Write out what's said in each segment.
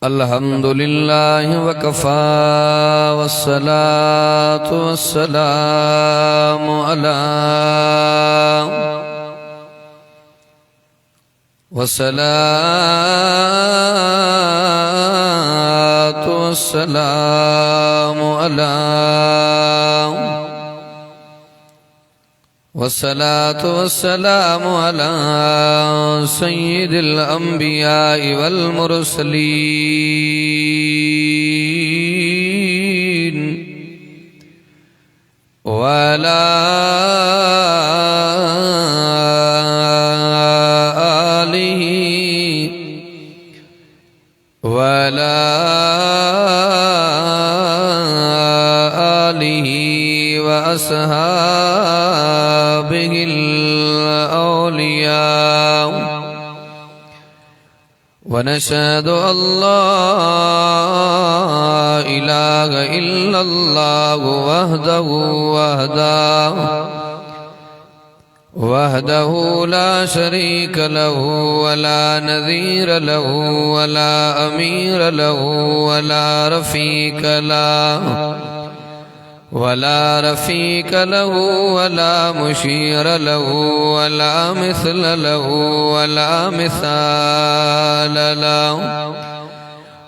अल्हम्दुलिल्लाह वकफ़ा वस्सलातु वस्सलामु अला वस्सलातु वस्सलामु अला सय्यिदिल अंबिया'i वल मुरसलीन वअला आलिहि व अस्हाबिहिल औलिया व नशहदु अल्ला इलाहा इल्लल्लाहु वहदहु ला शरीक लहु वला नज़ीर लहु वला अमीर लहु वला रफ़ीक लहु वला मुशीर लहु वला मिसल लहु वला मिसाल लहु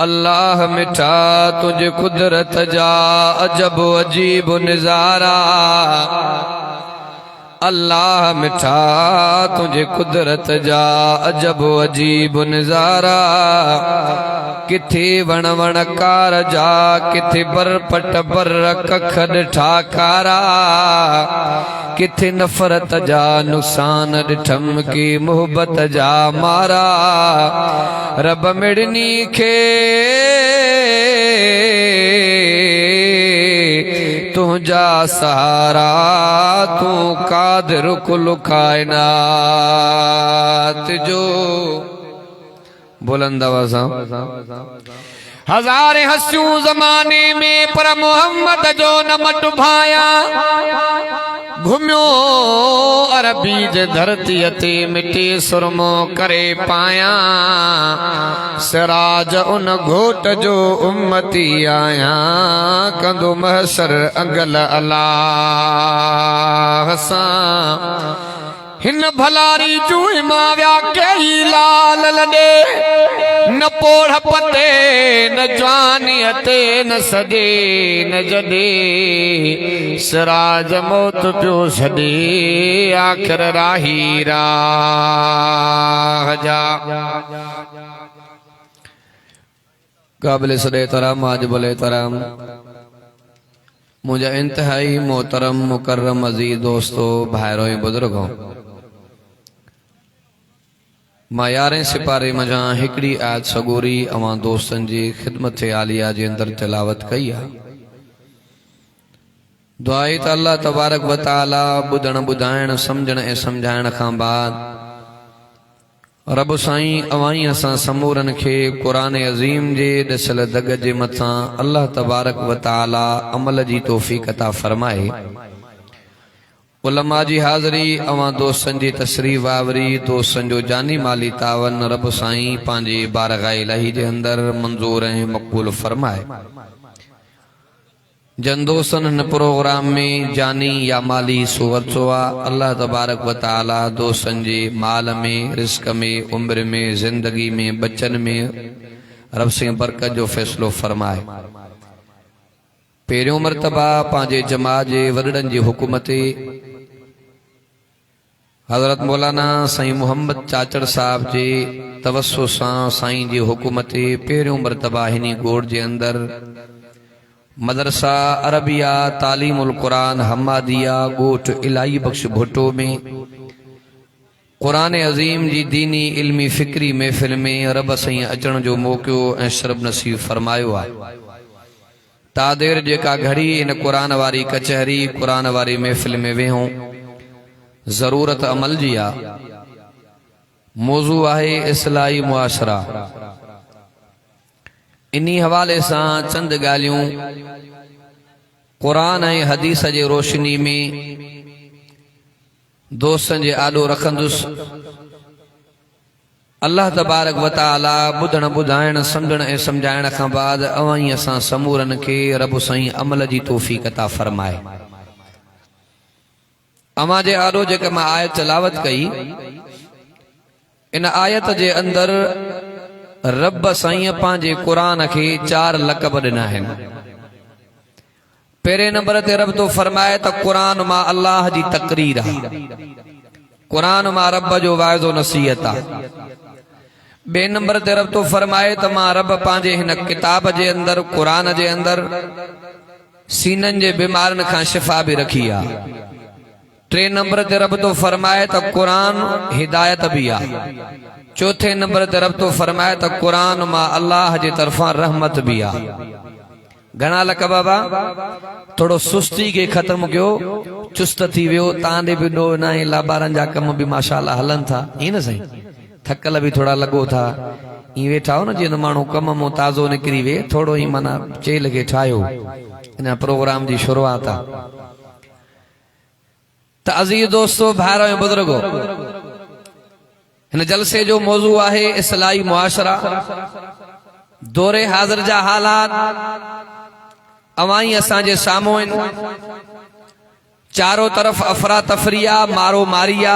अल्लाह मिठा तुझ कुदरत जा अजब अजीब नजारा अल्लाह मिठा तुझे कुदरत जा अजब अजीब नजारा किथे वण वण कार जा किथे बर पट बर कख ठाकारा किथे नफरत जा नुकसान ॾिठम की मोहब्बत जा मारा रब मिड़नी खे तुझा सहारा तू कादिर कुल कायनात जो बुलंद आवाज़ हज़ारे हंसियूं ज़माने में पर मोहम्मद जो न मट भाया घुमियो अरबी जे धरतीअ ते मिटी सुरमो करे पाया सिराज उन घोट जो उम्मती आया कंदो महशर अगल अल्लाह सां हिन भलारी चूह मां व्या कई लाल लॾे न पोढ़ पते न जवानीअ ते न सॼे न जॾे सिराज मौत पियो छॾे आख़िर राही राह जा क़ाबिल सॾे तरम वाजिबुल एहतराम मुझे इंतहाई मोहतरम मुकर्रम अजीज दोस्तों भाइरों ऐं बुजुर्गों मां 11 सिपारे मजा हिकड़ी आयत सगोरी अवां दोस्तन जी खिदमत आलिया जे अंदर तिलावत कई है। दुआई त अल्लाह तबारक व तआला बुधण बुधाइण समझण ए समझाइण खां बाद रब साईं अवाई असां समूरन खे कुरान अज़ीम जे दसल दग जे मथां अल्लाह तबारक व तआला अमल जी तौफीक अता फरमाए। उलमा जी हाज़री अवां दोस्तन जी तशरीफ़ आवरी दोस्तन जो जानी माली तावन रब साईं पांजे बारगाह इलाही जे अंदर मंजूर ऐं मक़बूल फरमाए। जन दोस्तन हिन प्रोग्राम में जानी या माली सुवरचो आहे अल्लाह तबारक व तआला दोस्तन जे माल में रिस्क में उम्र में जिंदगी में बच्चन में रब से बरकत जो फैसलो फरमाए। पहिरियों मरतबा पांजे जमात जे वॾड़नि जी हुकूमत हज़रत मौलाना साईं मोहम्मद चाचड़ साहब जे तवस्सु सां साईं जी हुकूमत पहिरियों मरतबा हिनी गोड़ जे अंदर मदरसा अरबिया तालीमुल कुरान हम्मादिया गोठ इलाही बख्श भुट्टो में कुरान अज़ीम जी दीनी इल्मी फिक्री महफिल में रब साईं अचण जो मौक़ो ऐं शरब नसीब फरमायो आहे। तादेर जेका घड़ी इन कुरान वारी कचहरी कुरान वारी महफिल में वेहूं जरूरत अमल जी आ मौजू आहे इस्लाही मुआशरा। इन्ही हवाले सां चंद ॻाल्हियूं कुरान ऐं हदीस जे रोशनी में दोस्तन जे आॾो रखंदुसि। अल्लाह तबारक व तआला बुधण बुधाइण समझण ऐं समझाइण खां बाद अवाई असां समूरन खे रब साईं अमल जी तौफीक अता फरमाए। अमा जे आॾो जेका मां आयत तिलावत कई इन आयत जे अंदर रब साईं पांजे कुरान के 4 लक़ब ॾिना आहिनि। पहिरें नंबर ते रब तो फरमाए त कुरान मां अल्लाह जी तकरीर आहे, कुरान मां रब जो वाइदो नसीहत आहे। बे नंबर ते रब तो फरमाए त मां रब पांजे हिन किताब जे अंदर कुरान जे अंदर सीनन जे बीमारन खां शिफा भी रखी आहे। 3 नंबर ते रब तो फरमाए त कुरान हिदायत भी आहे। 4थे नंबर ते रब तो फरमाए त कुरान मां अल्लाह जे तरफा रहमत भी आहे। घणा लक बाबा थोड़ो सुस्ती के खत्म कयो चुस्त थी वियो तांदे भी दो ना लाबारन जा कम भी माशाअल्लाह हलन था ई न सही थकल भी थोड़ा लगो था ई वेठा हो न जे मानू कम मो ताजो निकरी वे थोड़ो ही मना चेल के ठायो इन प्रोग्राम जी शुरुआत आ। त अजीज दोस्तों भाइरों ऐं बुजुर्गो इन जलसे जो मौजू आहे इस्लाही मुआशरा। दौरे हाज़िर जा हालात अवाई असांजे साम्हूं आहिनि। चारों तरफ अफरा तफरिया मारो मारिया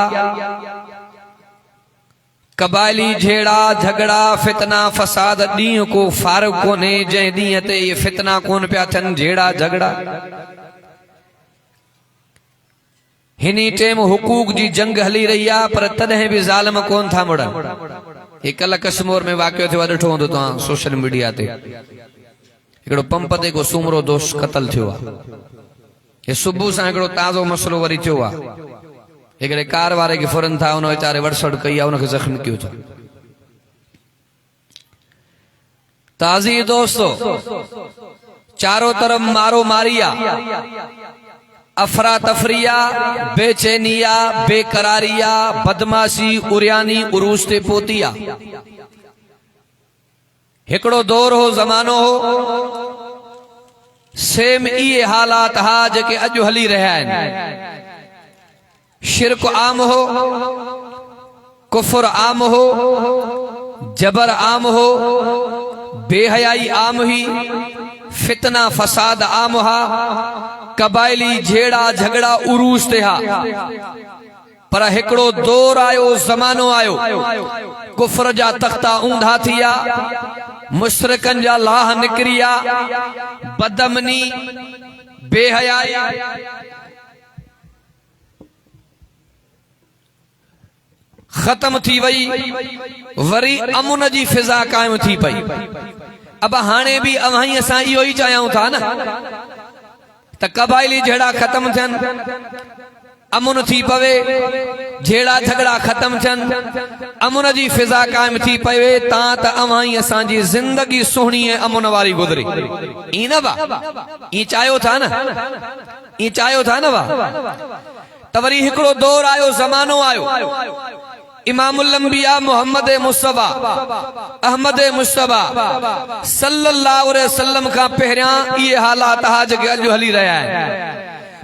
कबायली झेड़ा झगड़ा फितना फसाद ॾींहुं को फारग कोन्हे जंहिं ॾींहं ते ये फितना कोन पिया थियनि झेड़ा झगड़ा। हिनी टेम हुकूक जी जंग हली रही आहे पर तॾहिं बि ज़ालिम कोन था मुड़न। हे कल कश्मीर में वाक़ियो थियो ॾिठो हूंदो तव्हां सोशल मीडिया ते हिकिड़ो पंप ते को सूमरो दोस्त क़तल थियो आहे। हे सुबुह सां हिकिड़ो ताज़ो मसलो वरी थियो आहे। हिकिड़े कार वारे खे फुरन था उन वीचारे वड़सड़ कई आहे उनखे ज़ख़्मी कयो था। ताज़ी दोस्तों चारों तरफ मारो मारिया अफरा तफरिया बेचैनिया बेकरारिया बदमाशी उरियानी उरूस ते पोतिया। हिकड़ो दौर हो, ज़मानो हो, सेम इहे हालात हा जेके अॼु हली रहिया आहिनि। शिरक आम हो, कुफर आम हो, जबर आम हो, बेहयाई आम हुई, फितना फसाद आम हा, कबाइली झेड़ा झगड़ा उरूस ते हा। पर हिकड़ो दौर आयो, ज़मानो आयो, कुफर जा तख्ता ऊंधा थिया, मुशरिकन जा लाह निकरिया, बदमनी बेहयाई खत्म थी वई, वरी अमुन जी फिजा कायम थी पई। अब हाणे भी अवाई असां इहो ई चाहियूं था न त कबाइली झेड़ा खत्म थियन, अमुन थी पवे, झेड़ा झगड़ा खत्म थियन, अमुन जी फिजा कायम थी पवे, ता त अवाई असांजी जिंदगी सुहिणी ऐं अमुन वारी गुज़रे। ई न बा, ई चाहियो था न, ई चाहियो था न बा। त वरी हिकड़ो दौर आयो, ज़मानो आयो, इमामुल अंबिया मोहम्मद मुस्तफा अहमद मुस्तफा सल्लल्लाहु अलैहि वसल्लम का पहिरियां इहे हालात हा जेके अॼु हली रहिया आहिनि।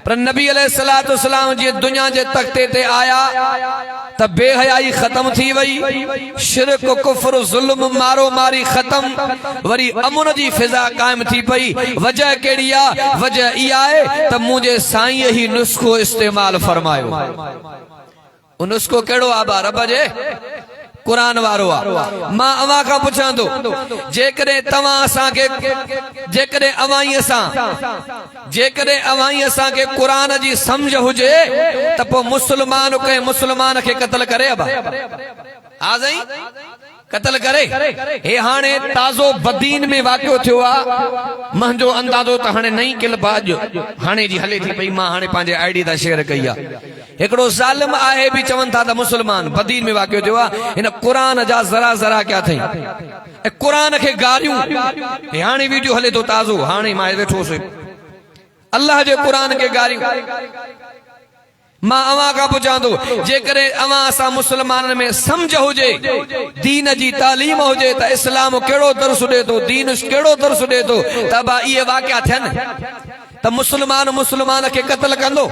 पर नबी अलैहिस्सलातु वस्सलाम जी दुनिया जे तख्ते ते आया त बेहयाई खत्म थी वई, शिरक कुफर ज़ुल्म मारो मारी खत्म, वरी अमुन जी फिजा कायम थी पई। वजह केड़ी आ? वजह इहा आहे त मुंहिंजे साईं ही नुस्खो इस्तेमाल फरमायो। नुस्खो केड़ो आबा? रब जे कुरान वारो आ। मां अवां खां पुछां थो, जेकॾहिं तव्हां असांखे, जेकॾहिं अवाई असांखे कुरान जी समझ हुजे त पोइ मुस्लमान कंहिं मुस्लमान खे क़त्ल करे? अबा हा साईं, क़त्ल करे? हे हाणे ताज़ो बदीन में वाक़ियो थियो आहे, मुंहिंजो अंदाज़ो त हाणे नई किल्ब अॼु हाणे जी हले थी पई, मां हाणे पंहिंजे आईडी तां शेयर कई आहे। हिकड़ो ज़ालिम आहे भी चवनि था त मुस्लमान, बदीन में वाक़ियो थियो आहे, हिन कुरान जा ज़रा ज़रा क्या थई ऐं कुरान खे गारियूं। हाणे वीडियो हले थो ताज़ो, हाणे मां वेठोसि, अल्लाह जे कुरान खे गारियूं। मां अवां खां पुछां थो, जेकॾहिं अवां असां मुस्लमाननि में समझ हुजे, दीन जी तालीम हुजे त इस्लाम केड़ो दर्स ॾे थो, दीन केड़ो दर्स ॾे थो, त बा इहे वाक़िया थियनि त मुस्लमान मुस्लमान खे क़त्ल कंदो?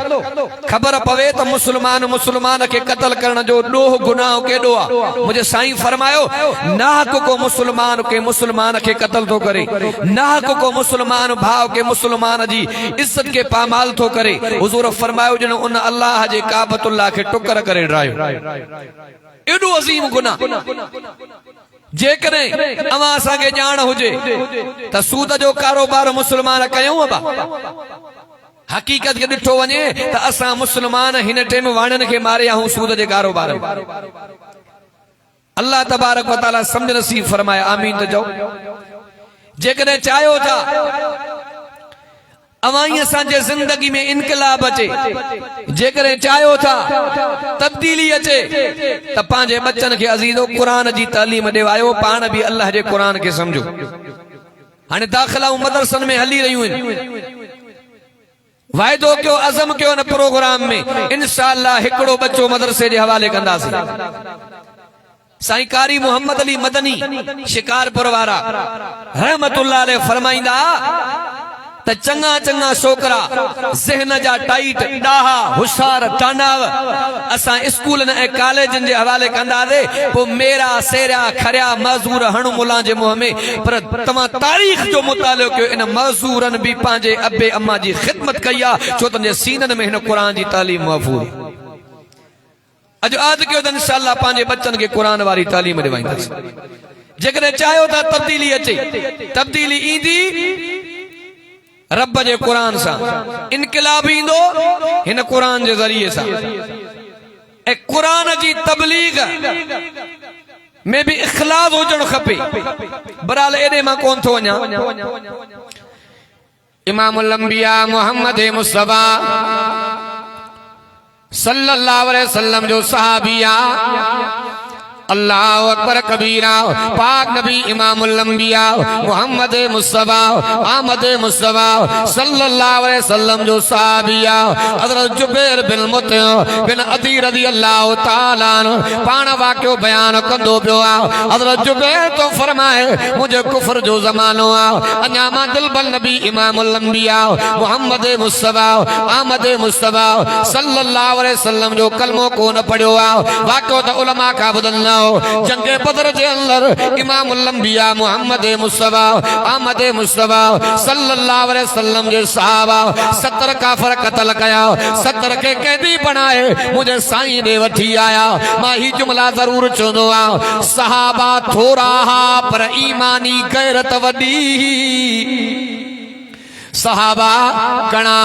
ख़बर पवे त मुस्लमान मुस्लमान खे क़त्ल करण जो ॾोह गुनाह केॾो आहे। मुंहिंजे साईं फरमायो, नाहक को मुस्लमान के मुस्लमान खे क़त्ल थो करे, नाहक को मुस्लमान भाव के मुस्लमान जी इज्जत के पामाल थो करे। हुज़ूर फरमायो, जन उन अल्लाह जे काबतुल्लाह खे टुकर करे ड्रायो, एॾो अज़ीम गुनाह। जेकॾहिं अवां असांखे ॼाण हुजे त सूद जो कारोबार मुस्लमान कयूं? अबा हकीकत खे ॾिठो वञे त असां मुस्लमान हिन टाइम वाणनि खे मारिया हूं सूद जे कारोबार। अल्लाह तबारक व तआला समझ नसीब फरमाए, आमीन त चओ। जेकॾहिं चाहियो था अवाई असांजे जिंदगी में इनकलाब अचे, जेकॾहिं चाहियो था तब्दीली अचे, त पंहिंजे बच्चन खे अज़ीज़ो कुरान जी तालीम ॾिवायो, पाण भी अल्लाह जे कुरान खे समझो। हाणे दाख़िलाऊं मदरसनि में हली रहियूं आहिनि, वाइदो कयो, अज़म कयो न प्रोग्राम में इंशाअल्लाह हिकड़ो बच्चो मदरसे जे हवाले कंदासीं। साईं कारी मोहम्मद अली मदनी शिकारपुर वारा रहमतुल्लाह अलैह फरमाईंदा त चङा चङा छोकरा ज़हन जा टाइट, ॾाहा, होशियार, टानाव असां स्कूलनि ऐं कॉलेजनि जे हवाले कंदासीं, पोइ मेरा सेरिया खरिया मज़ूर हणु मुला जे मुंहं में। पर तव्हां तारीख़ जो मुतालो कयो, इन मज़ूरनि बि पंहिंजे अबे अम्मा जी ख़िदमत कई आहे, छो त सीननि में हिन क़ुरान जी तालीम महफूज़। अॼु आज कयो त इंशाअल्लाह पंहिंजे बच्चनि खे क़ुरान वारी तालीम ॾिवाईंदासीं। जेकॾहिं चाहियो था तब्दीली अचे, तब्दीली ईंदी रब जे कुरान सां, इनकलाब ईंदो हिन कुरान जे ज़रिए सां। ऐं कुरान जी तबलीग में भी इखलास हुजणु खपे। बहरहाल एॾे मां कोन थो वञा। इमामुल अंबिया मोहम्मद मुस्तफा सल्लल्लाहु अलैहि वसल्लम जो सहाबिया अल्लाह अकबर कबीरा। पाक नबी इमामुल अंबिया मोहम्मद मुस्तफा अहमद मुस्तफा सल्लल्लाहु अलैहि वसल्लम जो साहबिया हज़रत जुबैर बिन मुतइम बिन अदी रज़ी अल्लाह ताला पाण वाक़ियो बयान कंदो पियो आहे। हज़रत जुबैर तो फरमाए मुझे कुफ्र जो ज़मानो आहे, अञा मां दिलबल नबी इमामुल अंबिया मोहम्मद मुस्तफा अहमद मुस्तफा सल्लल्लाहु अलैहि वसल्लम जो कलमो को न पढ़ियो आहे। वाक़ियो त उलमा का ॿुधंदा जंगे बदर के अंदर इमामुल अंबिया मोहम्मद मुस्तफा अहमद मुस्तफा सल्लल्लाहु अलैहि वसल्लम जे सहाबा 70 काफर कत्ल कया, 70 के कैदी बनाए मुझे साईं दे वठी आया। मां ही जुमला जरूर चवंदो आ, सहाबा थोड़ा हा पर ईमानी गैरत वडी। सहाबा कणा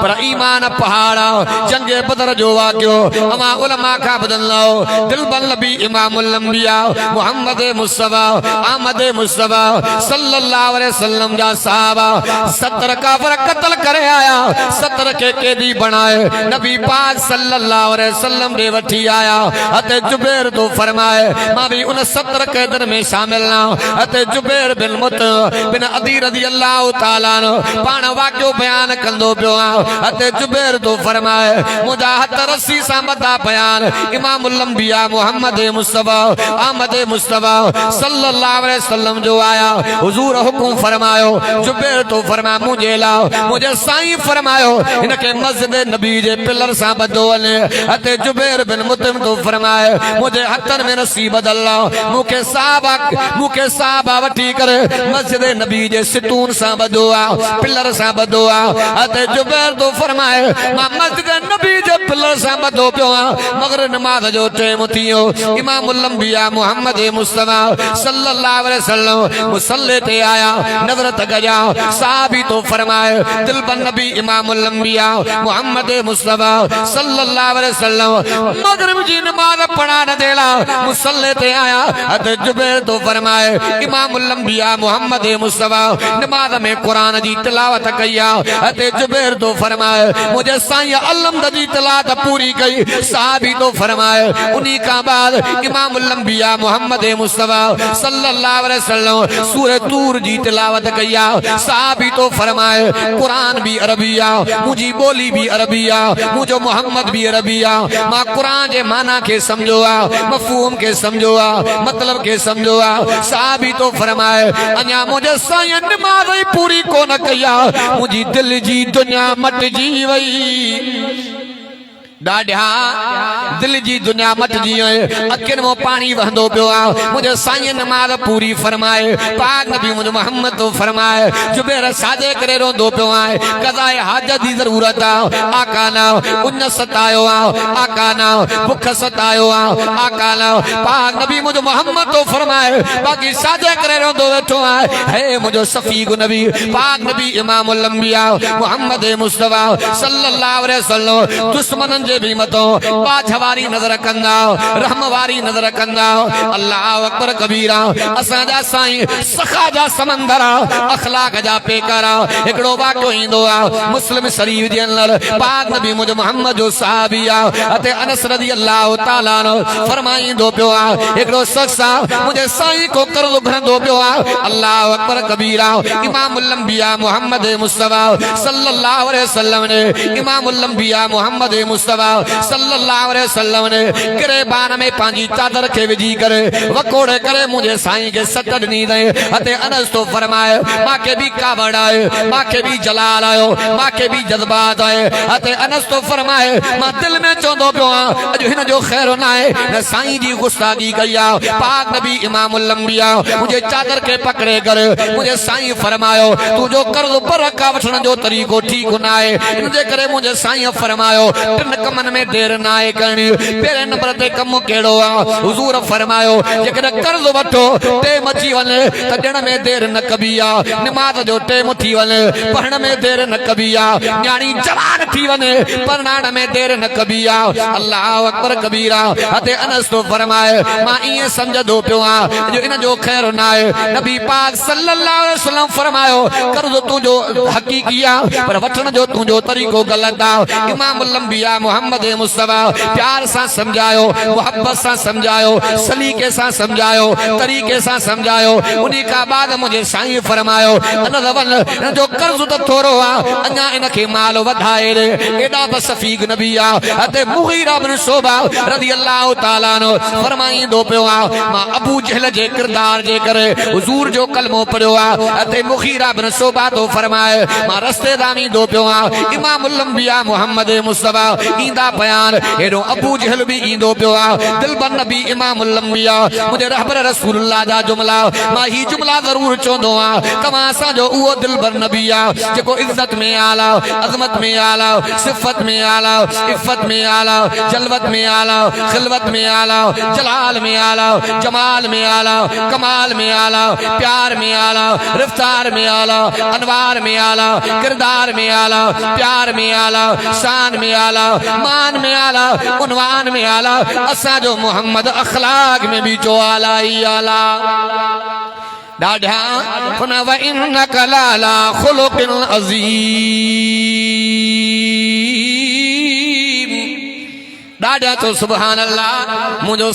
पर ईमान पहाड़ा। जंगे बदर जो वाक़ियो अमा उलमा का बदलो दिलबल नबी इमामुल अंबिया मोहम्मद मुस्तफा अहमद मुस्तफा सल्लल्लाहु अलैहि वसल्लम जा सहाबा 70 काफर कत्ल करे आया, 70 के कैदी बनाए नबी पाक सल्लल्लाहु अलैहि वसल्लम दे वठी आया। अते जुबैर तो फरमाए मां भी उन 70 कैदन में शामिल ना। अते जुबैर बिन मुतइम बिन अदी रज़ी अल्लाह ताला पाण वाक़ियो बयान कंदो पियो आहे। अते जुबैर तो फरमाए मुंहिंजा हथ रस्सी सां ॿधा बयान इमामुल अंबिया मोहम्मद मुस्तफा अहमद मुस्तफा सल्लल्लाहु अलैहि वसल्लम जो आया। हुजूर हुकुम फरमायो, जुबैर तो फरमाए मुझे लाओ, मुझे साईं फरमायो इनके मस्जिद नबी जे पिलर सां ॿधो वञे। अते जुबैर बिन मुतइम तो फरमाए मुझे हथन में रस्सी ॿधल लाओ, मूंखे साहबा वठी करे मस्जिद नबी जे सितून सां ॿधो आहे, पिलर सां ॿधो आहे। अते जुबैर तो फरमाए मां मस्जिद नबी जे पिलर सां ॿधो पियो आहे, मगर नमाज जो टाइम थियो। इमामुल अंबिया मोहम्मद मुस्तफा सल्लल्लाहु अलैहि वसल्लम मुसल्ले ते आया, नज़र तक जा साहबी तो फरमाए दिलबल नबी इमामुल अंबिया मोहम्मद मुस्तफा सल्लल्लाहु अलैहि वसल्लम मगरिब जी नमाज पढ़ा न देला, मुसल्ले ते आया। अते जुबैर तो फरमाए इमामुल अंबिया मोहम्मद मुस्तफा नमाज में कुरान जी तिलावत कया। अते जुबैर तो फरमाए मुझे साईं अलमद जी तिलावत पूरी कई। साहबी तो फरमाए उन्हीं का बाद इमामुल अंबिया मोहम्मद मुस्तफा सल्लल्लाहु अलैहि वसल्लम सूरह तूर जी तिलावत कया। साहबी तो फरमाए कुरान भी अरबिया, मुझी बोली भी अरबिया, मुझो मोहम्मद भी अरबिया। मां कुरान जे माना के समझो आ, मफहूम के समझो आ, मतलब के समझो आ। साहबी तो फरमाए अञा मुझे साईं नमाज ही पूरी को न कया, मुझी दिल जी दुनिया मटजी वई। ॾाढा दिल जी दुनिया मटजी वई, अखियुनि मां पाणी वहंदो पियो आहे। मुंहिंजे साईं नमाज़ पूरी फरमाए, पाक नबी मुंहिंजो मोहम्मद तो फरमाए जुबैर साजे करे रोंदो पियो आहे, क़ज़ाए हाजत जी ज़रूरत आहे। आका ना उन सतायो आहे, आका ना भुख सतायो आहे, आका ना पाक नबी मुंहिंजो मोहम्मद तो फरमाए बाक़ी साजे करे रोंदो वेठो आहे। हे मुंहिंजो सफ़ीक नबी पाक नबी इमामुल अंबिया मोहम्मद मुस्तफा सल्लल्लाहु अलैहि वसल्लम दुश्मननि जे भी मतो पाछवारी नजर कंदा, रहमवारी नजर कंदा। अल्लाह अकबर कबीरा। असांजा साईं सखा जा समंदर, अखलाक जा पेकर। हिकिड़ो वाक़ियो ईंदो आहे मुस्लिम शरीफ जे अंदर, पाक नबी मुंहिंजो मोहम्मद जो सहाबी आहे। अते अनस रज़ी अल्लाह ताला अन्हु फरमाईंदो पियो आहे हिकिड़ो शख़्स मुंहिंजे साईं को कर्ज़ भरंदो पियो आहे। अल्लाह अकबर कबीरा। इमामुल अंबिया मोहम्मद मुस्तफा सल्लल्लाहु अलैहि वसल्लम ने इमामुल अंबिया मोहम्मद मुस्तफा सल्लल्लाहु अलैहि वसल्लम ने गिरबान में पांजी चादर के विझी करे वकोड़े करे मुझे साईं के सट ॾिनी दे। अते अनस तो फरमाए मांखे भी कावड़ आयो, मांखे भी जलाल आयो, मांखे भी जज्बात आए। अते अनस तो फरमाए मां दिल में चवंदो पियो आहियां अॼु हिन जो ख़ैर न आहे, न साईं जी गुस्ताखी कई आहे। पाक नबी इमामुल अंबिया मुझे चादर के पकड़े करे मुझे साईं फरमायो तुझो कर्ज़ बरका वठण जो तरीक़ो ठीक न आहे। इनजे करे मुझे साईं फरमायो कमन में देर ना आहे करणी। पहिरें नंबर ते कम कहिड़ो आहे? हुज़ूर फरमायो जेकॾहिं कर्ज़ वठो टेम अची वञे त ॾियण में देर न कबी आहे, निमाज़ जो टेम थी वञे पढ़ण में देर न कबी आहे, न्याणी जवान थी वञे परणाइण में देर न कबी आहे। अल्लाह अकबर कबीरा। अते अनस तो फरमाए मां ईअं सम्झंदो पियो आहियां जो इन जो ख़ैर न आहे। नबी पाक सल्लल्लाहु अलैहि वसल्लम फरमायो कर्ज़ तुंहिंजो हक़ीक़ी आहे पर वठण जो तुंहिंजो तरीक़ो ग़लति आहे। इमामुल अंबिया मोहम्मद मुस्तफा प्यार सां समझायो, मोहब्बत सां समझायो, सलीके सां समझायो, तरीके सां समझायो। उन्हीं का बाद मुझे साईं फरमायो अन जो कर्ज तो थोरो आ अञा इनखे माल वधाए रे। एडा बसफीक नबी आ अते मुगीरा बिन शोबा रज़ी अल्लाह ताला नो फरमाईंदो पियो आ मां अबू जहल जे किरदार जे करे हुजूर जो कलमो पढ़ियो आ अते मुगीरा बिन शोबा तो फरमाए मां रस्ते दामींदो पियो आ इमामुल अंबिया मोहम्मद मुस्तफा ईंदा बयान एडो अबू जहल भी ईंदो पियो आ दिलबर नबी इमामुल अंबिया मुझे रहबर रसूलुल्लाह जा जुमला मां ही जुमला जरूर चोंदो आ कमा सा जो वो दिलबर नबी आ जेको इज्जत में आला, अजमत में आला, सिफत में आला, इफ्फत में आला, जलवत में आला, खिलवत में आला, जलाल में आला, जमाल में आला, कमाल में आला, प्यार में आला, रफ्तार में आला, अनवार में आला, किरदार में आला, प्यार में आला, शान में आला, मान में आला, उन्वान में आला। असा जो मोहम्मद अखलाक में भी जो आला ही आला डाढ़ा फना व इन्नक लाला खुलुकिन अज़ीम। डाढ़ा तो सुभान अल्लाह मुझो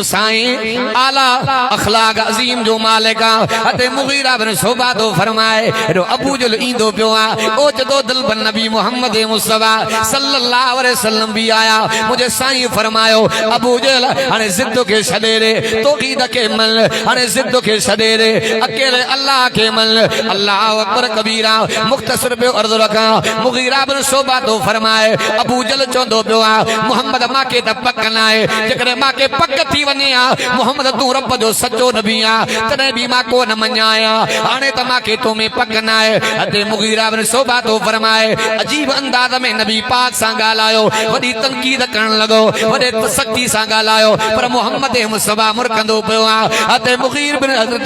साईं आला अखलाक अजीम जो मालिका अते मुगीरा बिन शोबा तो फरमाए रो अबू जल ईंदो पियो आ ओ जदो दिलबर नबी मोहम्मद मुस्तफा सल्लल्लाहु अलैहि वसल्लम भी आया मुझे साईं फरमायो अबू जल हाने जिद के छडे रे तौहीद के मन हाने जिद के छडे रे अकेले अल्लाह के मन। अल्लाह अकबर कबीरा मुख्तसर पे अर्ज रखा मुगीरा बिन शोबा तो फरमाए अबू जल चोंदो पियो मोहम्मद मां के त पक न आहे जेकॾहिं मां के पक थी वञे आ मोहम्मद तू रब जो सच्चो नबी आ तॾहिं बि मां को न मञाया हाणे त मां के तो में पक न आहे। अते मुगीरा बिन शोबा तो फरमाए अजीब अंदाज में नबी पाक सां ॻाल्हायो वॾी तनकीद करण लॻो वॾे सख्ती सां ॻाल्हायो पर मोहम्मद मुस्तफा मुरकंदो पियो आ। अते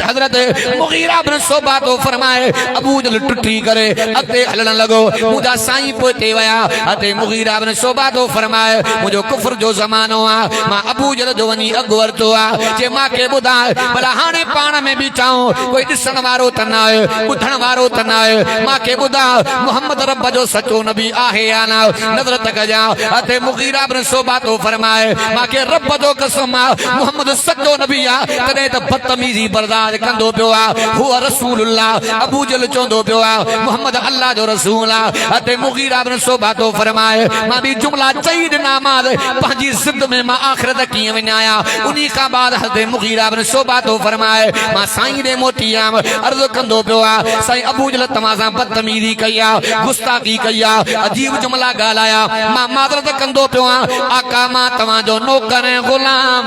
हज़रत मुगीरा बिन शोबा तो फरमाए अबू जल टुटी करे अॻिते हलण लॻो मुंहिंजा साईं पोइते विया। अते मुगीरा बिन शोबा तो फरमाए मुझो कुफर जो जमानो आ मां अबू जल जो वनी अग वरतो आ जे मां के बुधाए भला हाने पाण में भी चाहूं कोई दिसण वारो त न आहे बुधण वारो त न आहे मां के बुधा मोहम्मद रब जो सच्चो नबी आहे या न नज़र तक जा। अते मुगीरा बिन शोबा तो फरमाए मां के रब जो कसम आ मोहम्मद सच्चो नबी आ तने त बदतमीजी बर्दाश्त कंदो पियो आ हुआ रसूलुल्लाह अबू जल चोंदो पियो आ मोहम्मद अल्लाह जो रसूल आ। अते मुगीरा बिन शोबा तो फरमाए मां भी जुमला चई नामाज पंहिंजी जिद में मां आखिरत कीअं विञाया। उन्हीं का बाद हज़रत मुगीरा बिन शोबा तो फरमाए मां साईं ॾे मोटी आयमि अर्ज़ कंदो पियो आ साईं अबू जल तव्हां सां बदतमीज़ी कई आ गुस्ताखी कई आ अजीब जुमला ॻाल्हाया मां माज़रत कंदो पियो आ आका मां तव्हांजो नौकर ऐं ग़ुलाम।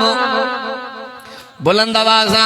बुलंद आवाज़ा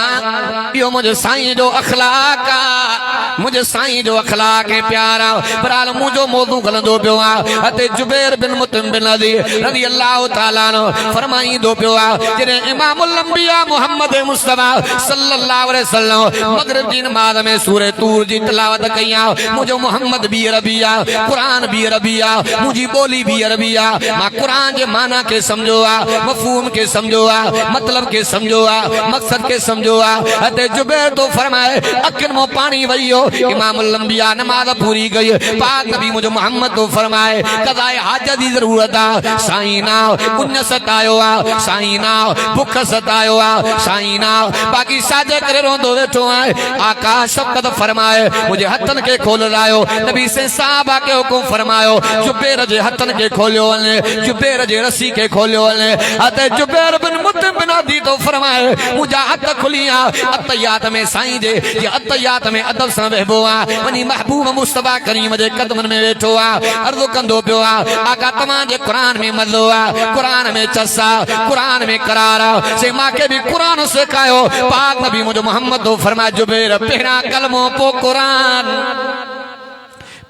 यो मुझे साईं जो अखलाक आ मुझे साईं जो अखलाक है प्यारा बराल मुझो मौजू गलंदो पियो आ। अते जुबैर बिन मुतइम बिन अदी रज़ी अल्लाह ताला नो फरमाईंदो पियो आ जॾहिं इमामुल अंबिया मोहम्मद मुस्तफा सल्लल्लाहु अलैहि वसल्लम मगरिब जी नमाज़ में सूरह तूर जी तिलावत कई आ मुझो मोहम्मद भी अरबी आ कुरान भी अरबी आ मुझी बोली भी अरबी आ मां कुरान जे माना के समझो आ मफहूम के समझो आ मतलब के समझो आ मकसद के समझो आ। अते जुबैर तो फरमाए अखिन मो पानी वइयो इमामुल अंबिया नमाज पूरी गई पाक नबी मुझे मोहम्मद तो फरमाए कदाए हाजत दी जरूरत आ साईं ना उन सतायो आ साईं ना भुख सतायो आ साईं ना बाकी साजे करे रोंदो वेठो आ आका शफकत फरमाए मुझे हथन के खोल लायो नबी से साहबा के हुकुम फरमायो जुबैर जे हथन के खोलियो वने जुबैर जे रस्सी के खोलियो वने। अते जुबैर बिन मुतइम बिन अदी तो फरमाए मुझा हथ खुलिया अतयात में साईं जे ये अतयात में अदब सां वेहबो आ वनी महबूब मुस्तफा करीम जे कदमन में वेठो आ अर्ज़ कंदो पियो आ आका तव्हां जे कुरान में मज़ो आ कुरान में चसा कुरान में करार आ से मां के भी कुरान सिखायो पाक नबी मुझे मोहम्मद तो फरमाए जुबैर पहिरा कलमो पो कुरान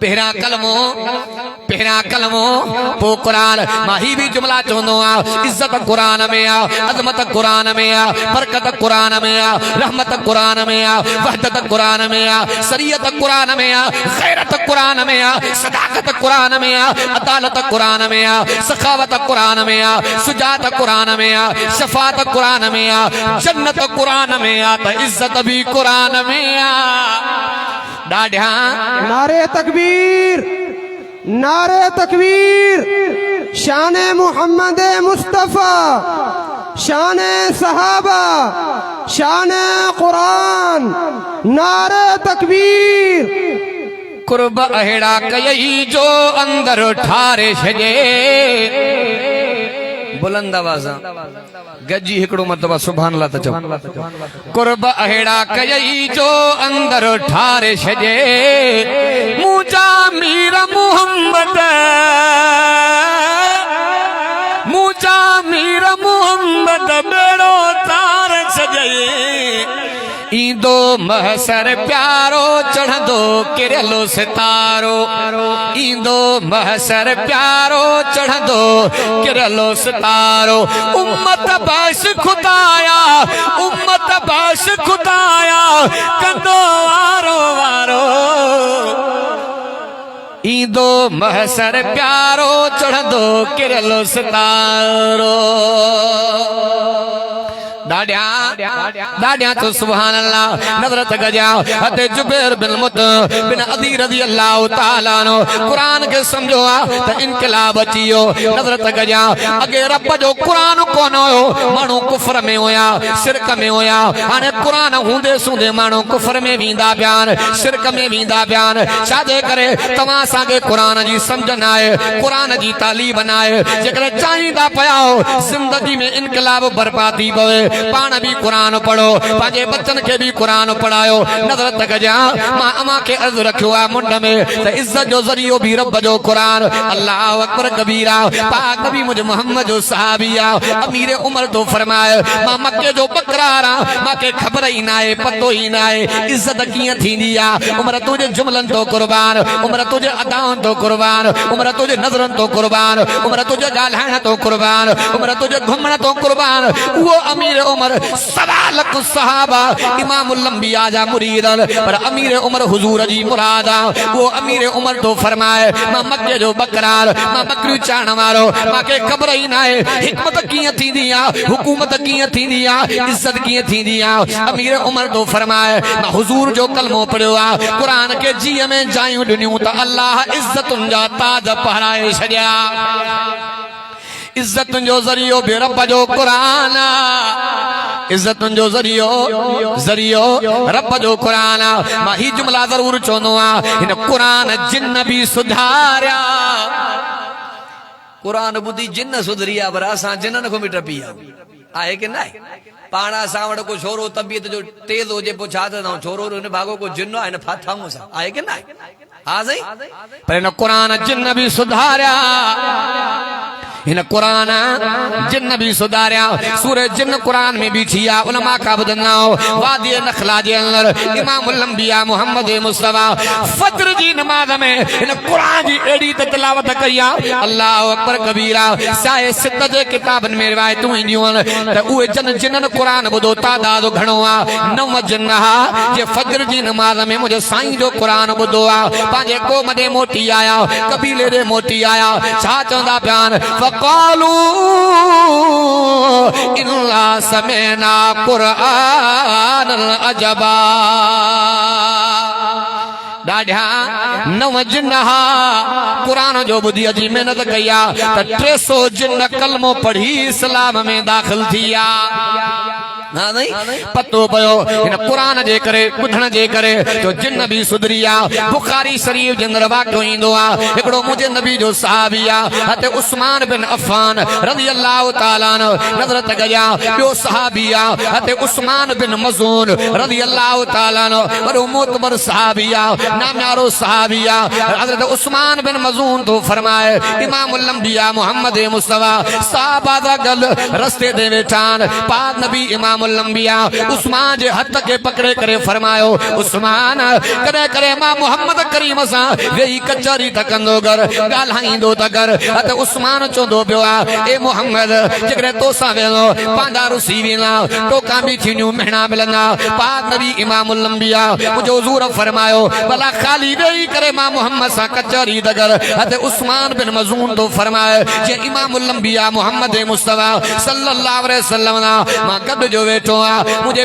पहिरा कलमो पो कुरान मां ही भी जुमला चवंदो आ इज्जत कुरान में आ अजमत कुरान में आ बरकत कुरान में आ रहमत कुरान में आ वहदत कुरान में आ शरीयत कुरान में आ गैरत कुरान में आ सदाकत कुरान में आ अदालत कुरान में आ सखावत कुरान में आ सुजात कुरान में आ शफात कुरान में आ जन्नत कुरान में आ त इज्जत भी कुरान में आ। डाढ़ा नारे तकबीर नारे तकबीर, शान मोहम्मद मुस्तफ़ा, शान सहाबा, शान कुरान, नारे तकबीर। कुर्ब अहिड़ा कयई जो अंदर ठारे छजे, बुलंद आवाज़ गजी हिकड़ो मरतबा सुभान अल्लाह त चओ। कुर्ब अहिड़ा कयई जो अंदर ठारे छजे, मुंहिंजा मीर मुहम्मद, मुंहिंजा मीर मुहम्मद बेड़ो तार छजे। ईंदो महसर प्यारो चढ़ंदो किरलो सितारो, ईंदो महसर प्यारो चढ़ंदो किरलो सितारो। उम्मत बस खुदाया, उम्मत बस खुदाया कंदो वारो वारो। ईंदो महसर प्यारो चढ़ंदो किरलो सितारो। दाड़िया तो सुभान अल्लाह नजरत गजा हते जुबैर बिन मुतइम बिन अदी रज़ी अल्लाह तआला नो कुरान के समझो आ त इनकलाब अचियो। नजरत गजा अगे रब जो कुरान कोन हो, मानू कुफर में होया, शिरक में होया। हाने कुरान हुंदे सुंदे मानू कुफर में वींदा बयान, शिरक में वींदा बयान। छाजे करे तवा सागे कुरान जी समझ न आए, कुरान जी तालीम न आए। जेकर चाहींदा पया हो जिंदगी में इनकलाब बर्बादी पवे, पान भी कुरान पढ़ो, पांजे बच्चन के भी कुरान पढ़ायो। नजरत गजा मां अमा के अर्ज रखियो आ मुंड में त इज्जत जो जरियो भी रब जो कुरान। अल्लाह अकबर कबीरा। पाक नबी मुझ मोहम्मद जो सहाबिया अमीर उमर तो फरमाए, मां मक्के जो बकरारा मां के खबर ही ना है, पतो ही ना है इज्जत कियां थींदी आ। उमर तुझे जुमलन तो कुर्बान, उमर तुझे अदाउन तो कुर्बान, उमर तुझे नजरन तो कुर्बान, उमर तुझे गालहाण तो कुर्बान, उमर तुझे घुमण तो कुर्बान। वो अमीर उमर सवालक सहाबा इमामुल अंबिया जा मुरीदन, पर अमीर उमर हुजूर जी मुरादा। वो अमीर उमर तो फरमाए, मां मक्के जो बकरार, मां बकरी चाण वारो, मां के खबर ही ना है हिकमत कियां थींदी आ, हुकूमत कियां थींदी आ, इज्जत कियां थींदी आ। अमीर उमर तो फरमाए, मां हुजूर जो कलमो पढ़ियो आ, कुरान के जीअ में जायूं ॾिनियूं त अल्लाह इज्जतुन जा ताज पहराए छॾिया। इज्जत जो जरियो भी रब जो कुरान, इज्जत जो जरियो रब जो कुरान। मां ही जुमला जरूर चवंदो आ, हिन कुरान जिन भी सुधारिया। कुरान ॿुधी जिन सुधरी आ, पर असां जिनन खां बि टपी आहे कि न आहे? पाण असां वटि को छोरो तबियत जो तेज हुजे पोइ छा चवंदा छोरो हिन भागो को जिन आहे, फाथाऊं असां, आहे कि न आहे? हा सही, पर हिन कुरान जिन भी सुधारिया, हिन कुरान जिन भी सुधारिया। सूरह जिन कुरान में भी थी आ। उलमा का ॿुधंदा वादी नखला जे अंदर इमामुल अंबिया मोहम्मद मुस्तफा फजर जी नमाज में हिन कुरान जी एड़ी तिलावत कई आ। अल्लाह अकबर कबीरा। साए सिद्ध जे किताबन में रिवायतूं ईंदियूं आहिनि त उहे जन जिनन कुरान ॿुधो तादाद घणो आ, 9 जिन हा जे फजर जी नमाज में मुंहिंजे साईं जो कुरान ॿुधो आ। पंहिंजे क़ौम ॾे मोटी आया, कबीले ॾे मोटी आया। छा चवंदा पिया? क़ालू इन्ना समेना कुरान अजबा। ॾाढा 9 जिन हा कुरान जो ॿुधी अची महिनत कई आ त 300 जिन कलमो पढ़ी इस्लाम में दाख़िल थी आ। ना नहीं पतो पयो इन कुरान जे करे ॿुधण जे करे तो जिन भी सुधरी आ। बुखारी शरीफ जे अंदर वाक़ियो ईंदो आ, हिकिड़ो मुंहिंजे नबी जो सहाबी आ हते उस्मान बिन अफ़ान रज़ी अल्लाह ताला अन्हु। नज़रत गया ॿियो सहाबी आ हते उस्मान बिन मज़ून रज़ी अल्लाह ताला अन्हु। वॾो मोतबर सहाबी आ, नाम्यारो सहाबी आ। हज़रत उस्मान बिन मज़ून तो फरमाए, इमामुल अंबिया मोहम्मद मुस्तफा साहबा दा गल रस्ते ते वेठान। पाक नबी इमाम लंबिया उस्मान जे हथ के पकड़े करे फरमायो, उस्मान करे करे मां मोहम्मद करीम सा वेही कचहरी त कंदो कर, ॻाल्हाईंदो त कर। त उस्मान चवंदो पियो आ, ए मोहम्मद जेकॾहिं तोसां वेंदो पंहिंजा रुसी वेंदा, टोका बि थींदियूं, मेणा मिलंदा। पाक नबी इमामुल लंबिया मुंहिंजो हज़ूर फरमायो, भला ख़ाली वेही करे मां मोहम्मद सां कचहरी त कर। त उस्मान बिन मज़ून तो फरमाए, जे इमामुल लंबिया मोहम्मद मुस्तफा सल्लल्लाहु अलैहि वसल्लम मां गॾ जो वेठो आ मुझे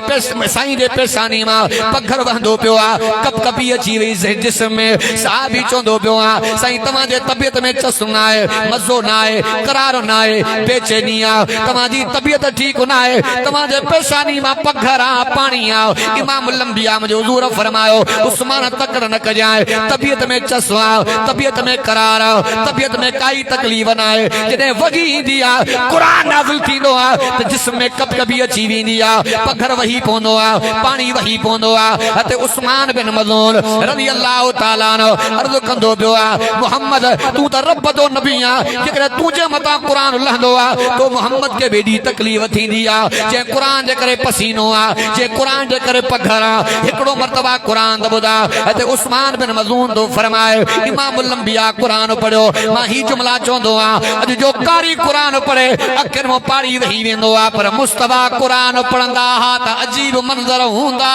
साईं जे पेशानी मां पघर वहंदो पियो आ कप कपी अची वई जिस्म में साह बि चवंदो पियो आ साईं तव्हां जे तबियत में चस न आहे मज़ो न आहे करार न आहे बेचैनी आ तव्हां जी तबियत ठीक न आहे तव्हां जे पेशानी मां पघर आ पानी आ इमाम लंबिया मुझे हुजूर फरमायो उस्मान तकड़ न कजाए तबियत में चस आ तबियत में करार आ तबियत में काई तकलीफ न आहे जॾहिं वगी ईंदी आ कुरान नाज़िल थींदो आ त जिस्म में कप कपी अची वेंदी आ पघर वही पवंदो आ पानी वही पवंदो आ हते उस्मान बिन मज़ून रज़ी अल्लाह ताला अन्हु अर्ज़ कंदो पियो आ मोहम्मद तू त रब जो नबी आ जेकॾहिं तुंहिंजे मथां कुरान लहंदो आ तो मोहम्मद खे बि एॾी तकलीफ़ थींदी आ जे कुरान जे करे पसीनो आ जे कुरान जे करे पघर आ हिकिड़ो मरतबा कुरान त ॿुधा हिते उस्मान बिन मज़ून तो फरमाए इमाम लंबिया कुरान पढ़ियो मां ही जुमला चवंदो आ अॼु जो कारी कुरान पढ़े अखियुनि मां पाणी वही वेंदो आ पर मुस्तफा कुरान पढ़ंदा हा त अजीब मंज़र हूंदा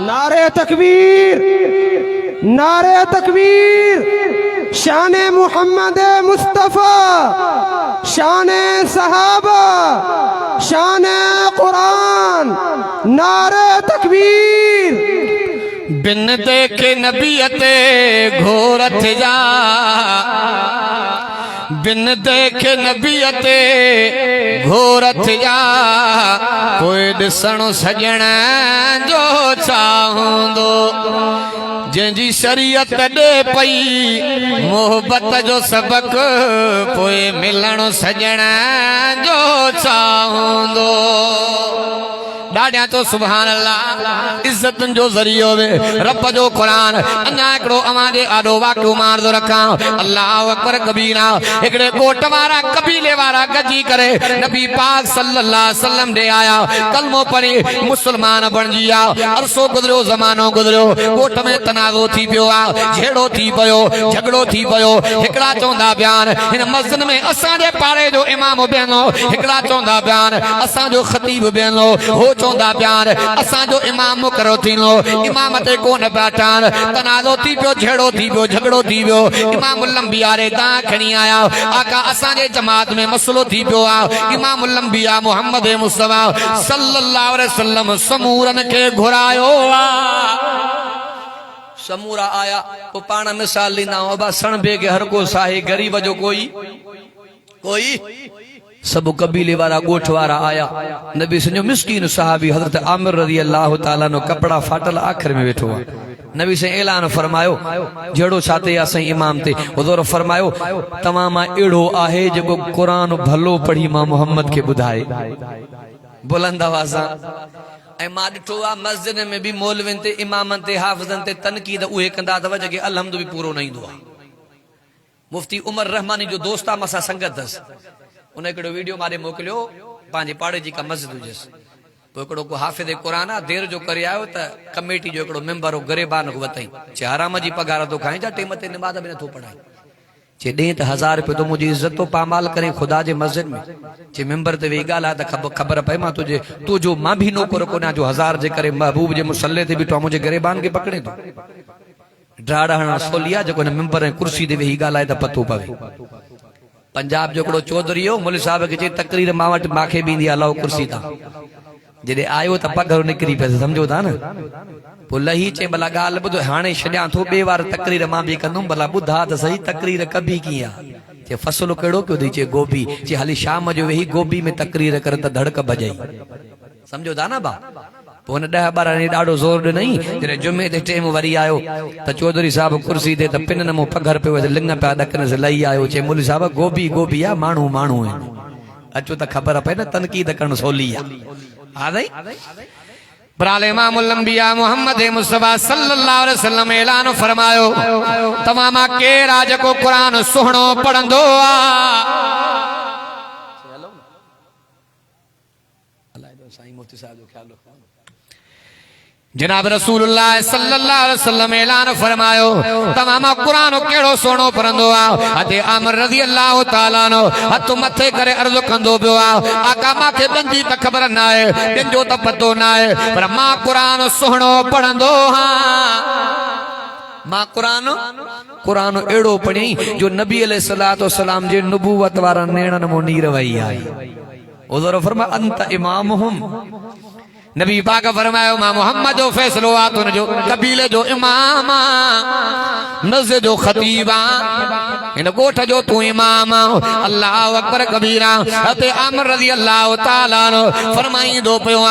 नारे तकबीर नारे तकबीर शाने मोहम्मद मुस्तफा शाने सहाबा शाने कुरान नारे तकबीर बिन देखे नबीयते घोर थे जा बिन देखे नबीयते घोर थे जा कोई ॾिसणो सजण जो चाहूंदो जंहिंजी शरीयत ॾे पई मोहबत जो सबक पोइ मिलणो सजण जो चाहूंदो ॾाढिया तो सुभान अल्लाह इज्जतुनि जो ज़रियो वे रब जो कुरान अञा हिकिड़ो अवां जे आॾो वाक़ियो मारदो रखां अल्लाहु अकबर कबीरा हिकिड़े ॻोठ वारा कबीले वारा गॾिजी करे नबी पाक सल्लल्लाहु अलैहि वसल्लम ॾे आया कलमो पढ़ी मुस्लमान बणिजी विया अरसो गुज़रियो ज़मानो गुज़रियो ॻोठ में तनाज़ो थी पियो आहे झेड़ो थी पियो झगड़ो थी पियो हिकिड़ा चवंदा पिया हिन मस्जिद में असांजे पाड़े जो इमाम बीहंदो हिकिड़ा चवंदा पिया असांजो ख़तीब बीहंदो हो चवंदा पिया असांजो इमाम मुक़ररु थींदो इमाम ते कोन पिया ठहनि तनाज़ो थी पियो झेड़ो थी पियो झगड़ो थी पियो इमाम लंबिया रे दां खणी आया आका असांजे जमात में मसलो थी पियो आहे इमाम लंबिया मोहम्मद मुस्तफा सल्लल्लाहु अलैहि वसल्लम समूरन खे घुरायो समूरा आया पोइ पाण मिसाल ॾींदा बाबा सणबे के हर को साहे गरीब जो कोई सब कबीले वारा गोठ वारा आया नबी सॼो मिस्कीन सहाबी हज़रत आमिर रज़ी अल्लाह ताला नो कपड़ा फाटल आखिर में वेठो नबी से ऐलान फरमायो जड़ो छाते या सही इमाम ते हुज़ूर फरमायो तमाम मां एड़ो आहे जेको कुरान भलो पढ़ी मां मोहम्मद के बुधाए बुलंद आवाज़ ऐं मां ॾिठो आहे मस्जिद में भी मौलविन ते इमामन ते हाफ़िज़न ते तनकीद उहे कंदा अथव जेके अलहम्द भी पूरो न ईंदो आहे मुफ्ती उमर रहमानी जो दोस्त आहे मसां संगत अथसि उन हिकिड़ो वीडियो मारे मोकिलियो पंहिंजे पाड़े जी का मस्जिद हुजेसि पोइ हिकिड़ो को हाफ़िज़ क़ुरान आहे देर जो करे आयो त कमेटी जो हिकिड़ो मेंबर हो गरेबान वतई चे हराम जी पगार तो खाई जा टेम ते नमाज़ बि नथो पढ़ाई चे ॾे त 1000 रुपये तो मुंहिंजी इज़त तो पामाल करे खुदा जे मस्जिद में चे मेंबर ते वेही ॻाल्हि आहे त ख़बर पए मां तुझे तू जो मां भी नौकर कोन्हा जो 1000 जे करे महबूब जे मुसल्ले ते बीठो मुंहिंजे गरेबान खे पकड़े थो ड्राड़ हणण सवली आहे जेको हिन मेंबर ऐं कुर्सी ते वेही ॻाल्हाए त पतो पवे पंजाब जो हिकिड़ो चौधरी हो मुल्क साहब खे चई तकरीर मां वटि मूंखे बि ईंदी आहे लहो कुर्सी तां जॾहिं आयो त पघर निकिरी पियसि सम्झो था न पोइ लही चई भला ॻाल्हि ॿुधो हाणे छॾियां थो ॿिए वार तकरीर मां बि कंदुमि भला ॿुधा त सही तकरीर कबी कीअं आहे चे फसलो कहिड़ो पियो अथई चे गोभी चे हाली शाम जो वेही गोभी में तकरीर कर त धड़क भॼई सम्झो था न भा पोइ हुन 10-12 ॾींहं ॾाढो ज़ोर ॾिनई जॾहिं जुमे ते टेम वरी आयो त चौधरी साहब कुर्सी ते त पिन नमो पघर पियो लिंग पिया ॾकनि से लही आयो चे मुल्क साहब गोभी गोभी आहे माण्हू माण्हू आहिनि अचो त ख़बर पए न तनकीद करणु सवली आहे बराल इमाम लंबिया मोहम्मद मुस्तफा सल्लल्लाहु अलैहि वसल्लम ऐलान फरमायो तमाम केर आ जेको कुरान सुहिणो पढ़ंदो जनाब रसूलुल्लाह सल्लल्लाहु अलैहि वसल्लम ऐलान फरमायो तमाम कुरान केड़ो सोनो पढ़ंदो आ हते आमिर रज़ी अल्लाह ताला नो हथ मथे करे अर्ज़ कंदो पियो आ आका मांखे ॿियनि त ख़बर न आहे ॿियनि जो त पतो न आहे पर मां कुरान सुहिणो पढ़ंदो मां कुरान एड़ो पढ़ी जो नबी अलैहि सलातो सलाम जे नबूवत वारा नेणन मो नीर वई आई हुज़ूर फरमा अंत इमामुहुम नबी पाक फरमायो मां मोहम्मद जो फैसलो आ तुन जो कबीले जो इमाम मस्जिद जो खतीबा इन गोठ जो तू इमाम अल्लाह अकबर कबीरा हते अमर रज़ी अल्लाह ताला अन्हु फरमाई दो पियो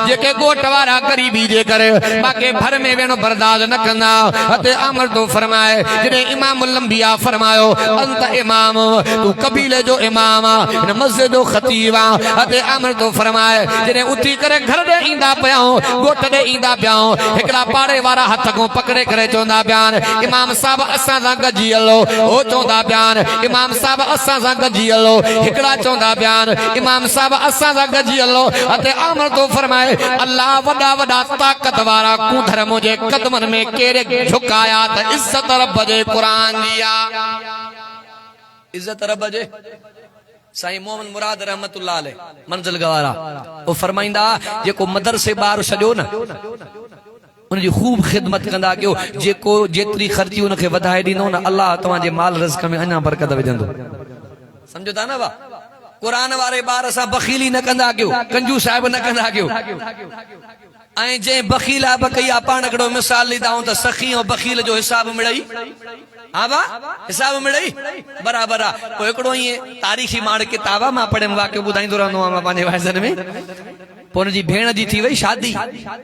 जेके गोठ वारा गरीबी जे करे बाके भर में वेनो बर्दाश्त न कंदा हते अमर तो फरमाए जने इमाम लंबिया फरमायो अंत इमाम तू कबीले जो इमाम इन मस्जिद जो खतीबा हते अमर तो फरमाए जने उठी करे घर दे इंदा पियाओ गोठ दे इंदा पियाओ एकड़ा पाड़े वारा हथ को पकड़े करे चोंदा बयान इमाम साहब असा सा गजी हलो ओ चोंदा बयान इमाम साहब असा सा गजी हलो एकड़ा चोंदा बयान इमाम साहब असा सा गजी हलो अते अमर तो फरमाए अल्लाह वडा वडा ताकत वारा कूधर मुझे कदमन में केरे झुकाया त इज्जत रब जे कुरान दिया इज्जत रब जे साईं मोहम्मद मुराद रहमतुल्लाह अलैह मंजिल गवारा वो फरमाइंदा जेको मदरसे बार सजो न उनकी खूब खिदमत कंदा कयो जेको जेतरी खर्ची उनके वधाए दीनो न अल्लाह तवा जे माल रिज़्क़ में अना बरकत विझंदो समझो था ना वा कुरान वारे बार सा बखीली न कंदा कयो कंजूस साहिब न कंदा कयो ऐं जे बखीला बकैया पाण कड़ो मिसाल लीदाऊं त सखी और बखील जो हिसाब मिड़ई हाँ बा हिसाब मिड़ई बराबर आ पोइ हिकिड़ो ईअं तारीख़ी माड़ किताब आहे मां पढ़ियमि वाक़ियो ॿुधाईंदो रहंदो आहियां मां पंहिंजे वाइसनि में पोइ हुनजी भेण जी थी वई शादी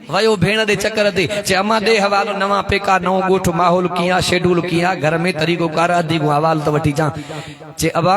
वयो भेण दे चक्कर ते चे अम्मा दे हवालो नवां पेका नओं ॻोठ माहौल कीअं आहे शेड्यूल कीअं आहे घर में तरीक़ो कार अधी को हवाल त वठी अचां चे अबा